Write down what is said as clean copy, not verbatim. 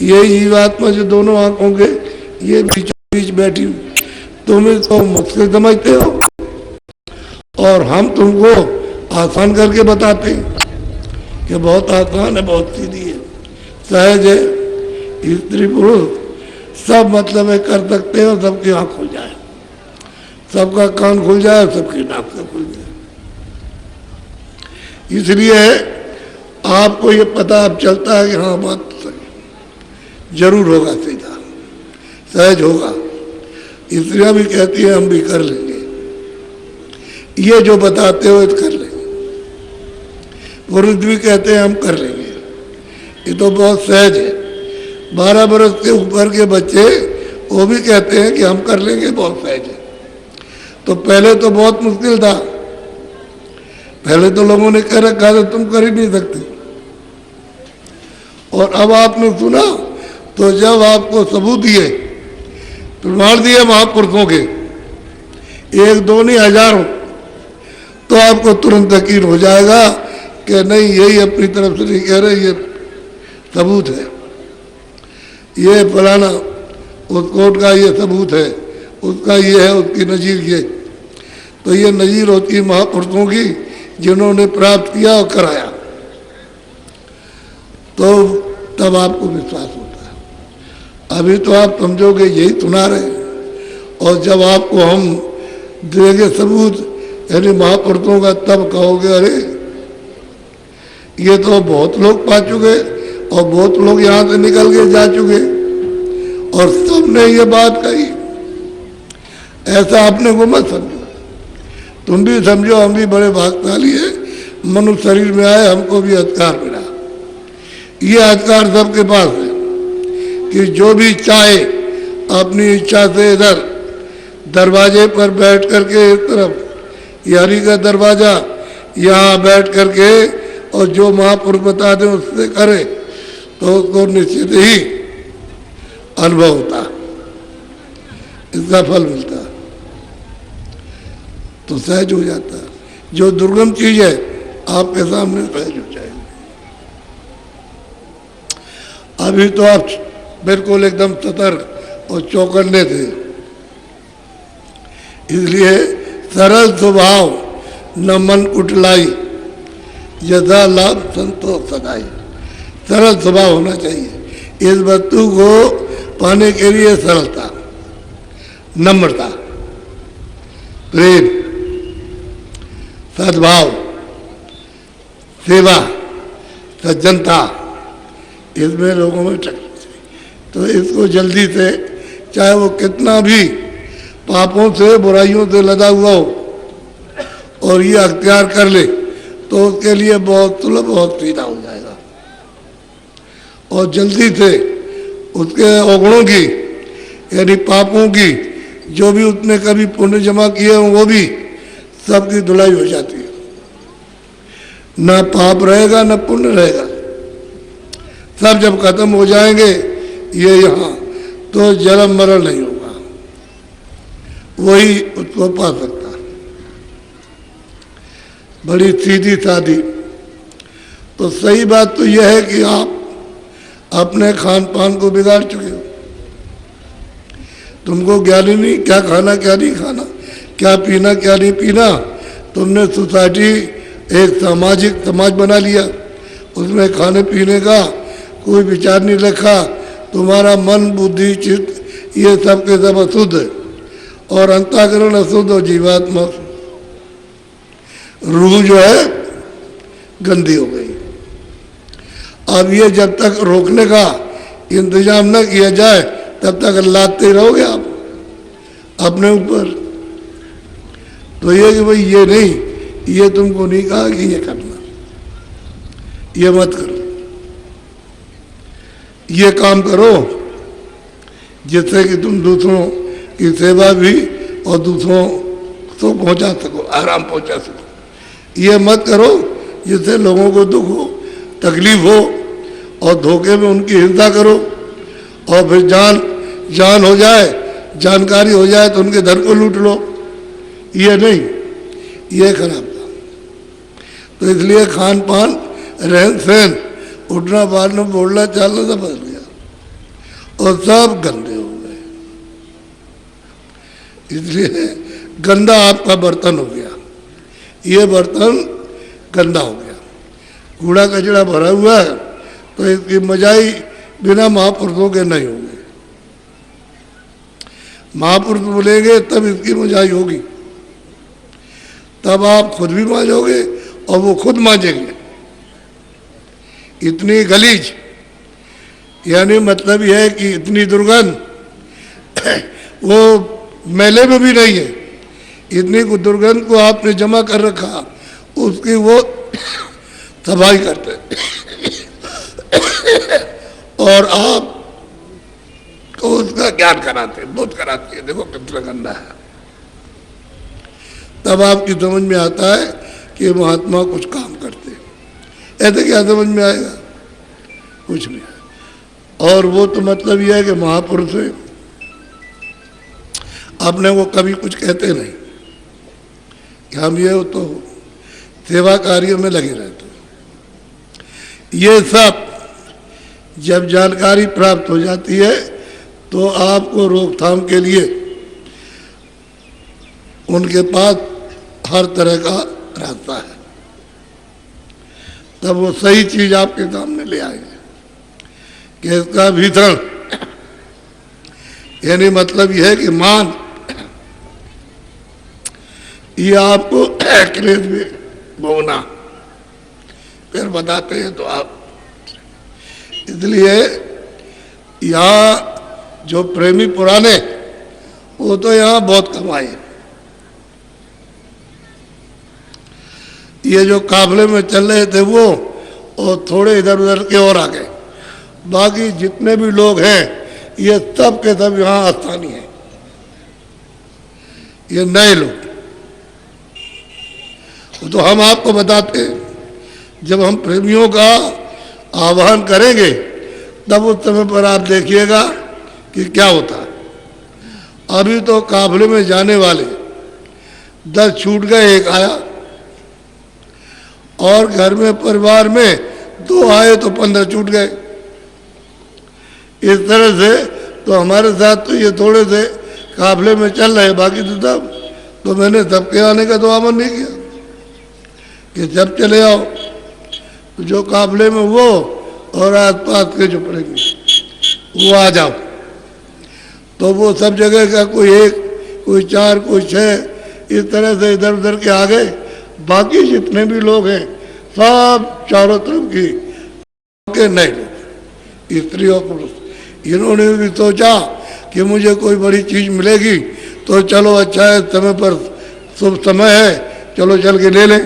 ये जीवात्मा जो दोनों आंखों के ये बीचों बीच बैठी हुई, तुम इसको मुश्किल समझते हो और हम तुमको आसान करके बताते हैं कि बहुत आसान है, बहुत सीधी है, सहज है। स्त्री पुरुष सब मतलब है कर सकते हो, सबकी आँख खुल जाए, सबका कान खुल जाए, सबकी नाक से खुल जाए। इसलिए आपको ये पता अब चलता है कि हाँ बात सही, जरूर होगा, सीधा सहज होगा। स्त्रियाँ भी कहती है हम भी कर लेंगे, ये जो बताते हो कर लेंगे। पुरुष भी कहते हैं हम कर लेंगे, ये तो बहुत सहज है। 12 बरस के ऊपर के बच्चे वो भी कहते हैं कि हम कर लेंगे, बहुत सहज है। तो पहले तो बहुत मुश्किल था, पहले तो लोगों ने कह रखा था तुम कर ही नहीं सकते, और अब आपने सुना तो जब आपको सबूत दिए, प्रमाण दिए महापुरुषों के, 1 2 नहीं हजारों, तो आपको तुरंत यकीन हो जाएगा कि नहीं यही अपनी तरफ से नहीं कह रहे, ये सबूत है, ये फलाना उस कोर्ट का ये सबूत है, उसका ये है, उसकी नजीर ये। तो ये नजीर होती है महापुरुषों की जिन्होंने प्राप्त किया और कराया, तो तब आपको विश्वास होता है। अभी तो आप समझोगे यही सुना रहे, और जब आपको हम देंगे सबूत यानी महापुरुषों का, तब कहोगे अरे ये तो बहुत लोग पा चुके और बहुत लोग यहाँ से निकल के जा चुके और सबने ये बात कही। ऐसा अपने को मत समझो, तुम भी समझो हम भी बड़े भाग्यशाली है, मनुष्य शरीर में आए, हमको भी अधिकार मिला। ये अधिकार सबके पास है कि जो भी चाहे अपनी इच्छा से इधर दरवाजे पर बैठ करके, इस तरफ यारी का दरवाजा, यहाँ बैठ करके और जो महापुरुष बता दें उससे करे, तो उसको निश्चित ही अनुभव होता, इसका फल मिलता, तो सहज हो जाता। जो दुर्गम चीज है आपके सामने सहज हो जाएगी। अभी तो आप बिल्कुल एकदम सतर्क और चौकन्ने थे, इसलिए सरल स्वभाव न मन कुटलाई, यथा लाभ संतोष सदाई। सरल स्वभाव होना चाहिए। इस वस्तु को पाने के लिए सरलता, नम्रता, प्रेम, सद्भाव, सेवा, सज्जनता, इसमें लोगों में टक। तो इसको जल्दी से, चाहे वो कितना भी पापों से बुराइयों से लदा हुआ हो, और ये अख्तियार कर ले, तो उसके लिए बहुत सुलभ, बहुत सीधा हो जाएगा। और जल्दी से उसके अवगुणों की यानी पापों की, जो भी उसने कभी पुण्य जमा किए हों वो भी सबकी धुलाई हो जाती है। ना पाप रहेगा ना पुण्य रहेगा, सब जब खत्म हो जाएंगे ये यहाँ, तो जन्म मरण नहीं होगा, वही उसको पा सकता है। बड़ी सीधी सादी। तो सही बात तो यह है कि आप अपने खान पान को बिगाड़ चुके हो। तुमको ज्ञान ही नहीं, क्या खाना क्या नहीं खाना, क्या पीना क्या नहीं पीना। तुमने सोसाइटी एक सामाजिक समाज बना लिया, उसमें खाने पीने का कोई विचार नहीं रखा। तुम्हारा मन बुद्धि चित्त ये सब के सब अशुद्ध है, और अंतःकरण अशुद्ध और जीवात्मा रूह जो है गंदी हो गई। अब ये जब तक रोकने का इंतजाम न किया जाए तब तक लादते रहोगे आप अपने ऊपर। तो ये कि भाई ये नहीं, ये तुमको नहीं कहा कि ये करना, ये मत करो, ये काम करो जिससे कि तुम दूसरों की सेवा भी और दूसरों को पहुंचा सको, आराम पहुंचा सको। ये मत करो जिससे लोगों को दुख हो, तकलीफ हो, और धोखे में उनकी हिंसा करो, और फिर जान हो जाए, जानकारी हो जाए तो उनके धन को लूट लो। ये नहीं, ये खराब था। तो इसलिए खान पान, रहन सहन, उठना बैठना बोलना चालना सब बदल गया। और सब गंदे हो गए। इसलिए गंदा आपका बर्तन हो गया, ये बर्तन गंदा हो गया, कूड़ा कचरा भरा हुआ है, तो इसकी मजाई बिना महापुरुषों के नहीं होगी। महापुरुष बोलेंगे तब इसकी मजाई होगी, तब आप खुद भी मांजोगे और वो खुद मांजेंगे। इतनी गलीज, यानी मतलब यह है कि इतनी दुर्गंध वो मेले में भी नहीं है। इतनी दुर्गंध को आपने जमा कर रखा, उसकी वो सफाई करते और आप तो उसका ज्ञान कराते, बोध कराते हैं, देखो कितना गंदा है। तब आपकी समझ में आता है कि महात्मा कुछ काम करते हैं। ऐसे क्या समझ में आएगा? कुछ नहीं है। और वो तो मतलब यह है कि महापुरुष है, अपने को कभी कुछ कहते नहीं कि हम ये तो सेवा कार्य में लगे रहते। ये सब जब जानकारी प्राप्त हो जाती है तो आपको रोकथाम के लिए उनके पास हर तरह का रास्ता है, तब वो सही चीज आपके सामने ले आएंगे कि इसका भीषण, यानी मतलब यह है कि मान ये आपको क्लेश में भोगना, फिर बताते हैं तो आप। इसलिए यहाँ जो प्रेमी पुराने, वो तो यहाँ बहुत कमाए। ये जो काफले में चल रहे थे वो, और थोड़े इधर उधर के और आ गए। बाकी जितने भी लोग हैं ये सब के सब यहाँ स्थानीय हैं, ये नए लोग। तो हम आपको बताते हैं, जब हम प्रेमियों का आह्वान करेंगे तब उस समय पर आप देखिएगा कि क्या होता है। अभी तो काफले में जाने वाले 10 छूट गए, एक आया, और घर में परिवार में 2 आए तो 15 छूट गए। इस तरह से तो हमारे साथ तो ये थोड़े से काफले में चल रहे, बाकी तो सब, तो मैंने सबके आने का तो आमंत्रण नहीं किया कि जब चले आओ, तो जो काफले में वो और आसपास के जो पड़ेंगे वो आ जाओ। तो वो सब जगह का कोई 1, कोई 4, कोई 6, इस तरह से इधर उधर के आ गए। बाकी जितने भी लोग हैं सब चारों तरफ के नए लोग, स्त्री और पुरुष। इन्होंने भी सोचा कि मुझे कोई बड़ी चीज़ मिलेगी तो चलो अच्छा है, समय पर शुभ समय है, चलो चल के ले लें।